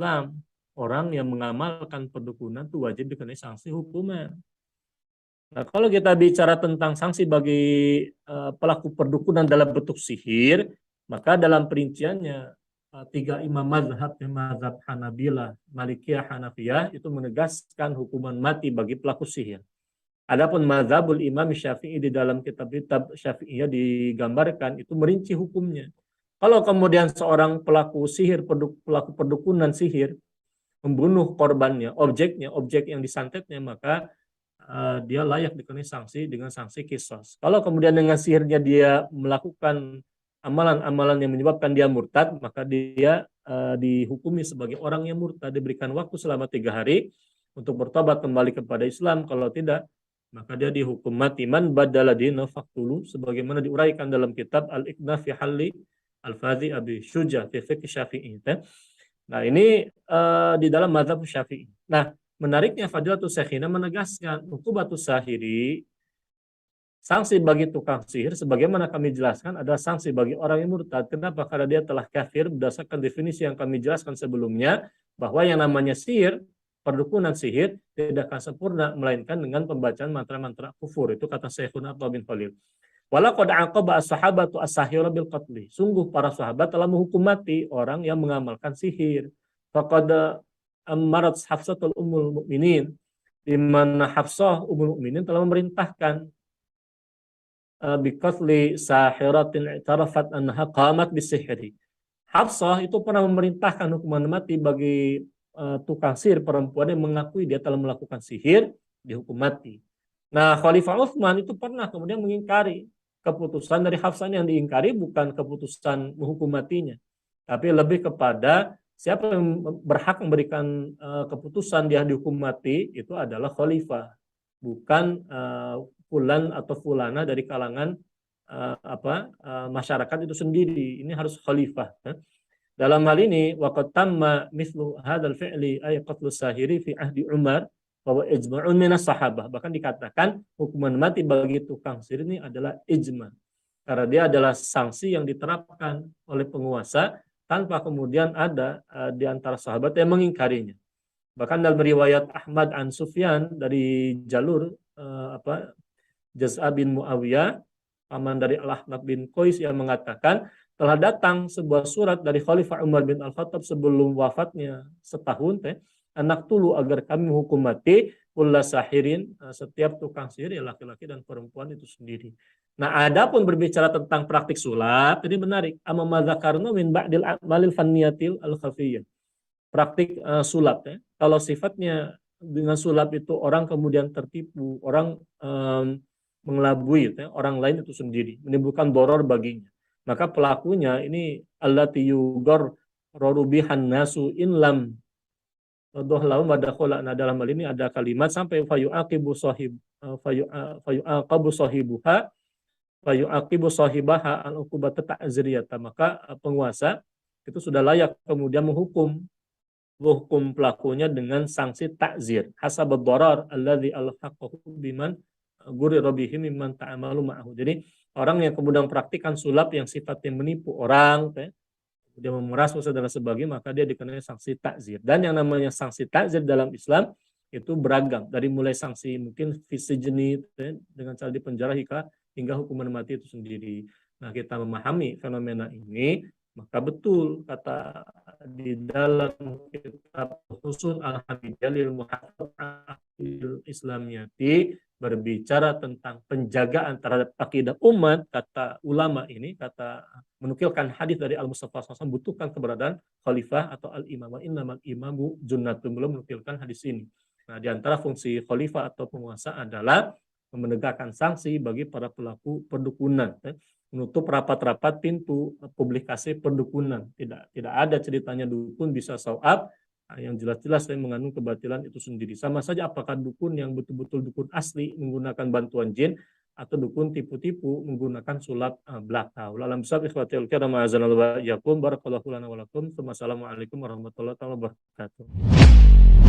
Islam. Orang yang mengamalkan perdukunan itu wajib dikenai sanksi hukuman. Nah, kalau kita bicara tentang sanksi bagi pelaku perdukunan dalam bentuk sihir, maka dalam perinciannya tiga imam mazhab Hanabilah, Malikiyah, Hanafiyah itu menegaskan hukuman mati bagi pelaku sihir. Adapun mazhabul Imam Syafi'i di dalam kitab-kitab Syafi'iyah digambarkan itu merinci hukumnya. Kalau kemudian seorang pelaku sihir, pelaku perdukunan sihir membunuh korbannya, objek yang disantetnya, maka dia layak dikenai sanksi dengan sanksi qisas. Kalau kemudian dengan sihirnya dia melakukan amalan-amalan yang menyebabkan dia murtad, maka dia dihukumi sebagai orang yang murtad, diberikan waktu selama 3 hari untuk bertobat kembali kepada Islam. Kalau tidak, maka dia dihukum mati. Man badala dina faqtulu, sebagaimana diuraikan dalam kitab Al-Iqna fi Halli Al-Fadhi Abi Syuja fi Fiqh Syafi'i. Nah, ini di dalam mazhab Syafi'i. Nah, menariknya Fadilatul Syekhina menegaskan hukumatus sahiri, sanksi bagi tukang sihir sebagaimana kami jelaskan adalah sanksi bagi orang yang murtad. Kenapa? Karena dia telah kafir berdasarkan definisi yang kami jelaskan sebelumnya, bahwa yang namanya sihir, perdukunan sihir tidak akan sempurna melainkan dengan pembacaan mantra-mantra kufur. Itu kata Syekhuna Abdullah bin Khalil. Walaqad aqaba as-sahabatu as-sahira bil qatli. Sungguh para sahabat telah menghukum mati orang yang mengamalkan sihir. Faqad amarat Hafsatul Ummul Mukminin, di mana Hafsah Ummul Mukminin telah memerintahkan biqatli sahiratin i'tarafat annaha qamat bisihri. Hafsah itu pernah memerintahkan hukuman mati bagi tukang sihir perempuan yang mengakui dia telah melakukan sihir, dihukum mati. Nah, Khalifah Utsman itu pernah kemudian mengingkari keputusan dari Hafsah. Yang diingkari bukan keputusan menghukum matinya, tapi lebih kepada siapa yang berhak memberikan keputusan dia dihukum mati itu adalah khalifah, bukan fulan atau fulana dari kalangan masyarakat itu sendiri. Ini harus khalifah. Dalam hal ini waqad tamma mithlu hadzal fi'li ay qatlu sahiri fi ahdi Umar bahwa ijma'un minas sahabah. Bahkan dikatakan hukuman mati bagi tukang sihir ini adalah ijma. Karena dia adalah sanksi yang diterapkan oleh penguasa tanpa kemudian ada di antara sahabat yang mengingkarinya. Bahkan dalam riwayat Ahmad an Sufyan dari jalur Jaz'a bin Muawiyah, paman dari Al-Ahnaf bin Qais, yang mengatakan telah datang sebuah surat dari Khalifah Umar bin Al-Khattab sebelum wafatnya setahun, anak tulu agar kami hukum mati kulla sahirin, setiap tukang sihir, ya laki-laki dan perempuan itu sendiri. Nah, adapun berbicara tentang praktik sulap, ini menarik. Amma madzakarna min ba'dil a'malil fanniyatil al-khafiyyah. Praktik sulap, kalau sifatnya dengan sulap itu orang kemudian tertipu, orang mengelabui orang lain itu sendiri, menimbulkan doror baginya, maka pelakunya ini allati yugar rorubihan nasu in lam dohlau madakhola. Nah, dalam hal ini ada kalimat sampai fayu'aqibu sahibuha fayu'aqibu sahibaha al-uqubat ta'ziriyata. Maka penguasa itu sudah layak kemudian menghukum pelakunya dengan sanksi takzir hasab ad-darar alladzi alhaqahu biman gurira bihi mimman ta'amalu ma'ahu. Jadi orang yang kemudian praktikkan sulap yang sifatnya menipu orang, dia memeras dan sebagainya, maka dia dikenai sanksi takzir. Dan yang namanya sanksi takzir dalam Islam itu beragam, dari mulai sanksi mungkin fisijni dengan cara dipenjara hingga hukuman mati itu sendiri. Nah, kita memahami fenomena ini, maka betul kata di dalam kitab Ushul Al-Hamidiyah lil Muhaffazatil Islamiyati berbicara tentang penjagaan terhadap akidah umat, kata ulama ini, kata menukilkan hadis dari Al-Mustafa SAW, butuhkan keberadaan khalifah atau al-imam. Wa innamal imamu junnatun, belum menukilkan hadis ini. Nah, di antara fungsi khalifah atau penguasa adalah menegakkan sanksi bagi para pelaku perdukunan, menutup rapat-rapat pintu publikasi perdukunan. Tidak ada ceritanya dukun bisa sawab, yang jelas-jelas saya mengandung kebatilan itu sendiri. Sama saja apakah dukun yang betul-betul dukun asli menggunakan bantuan jin atau dukun tipu-tipu menggunakan sulap belaka. Alam bisawab, ikhwatul kiram, azanallahu wa iyyakum, barakallahu lana wa lakum. Wassalamualaikum warahmatullahi wabarakatuh.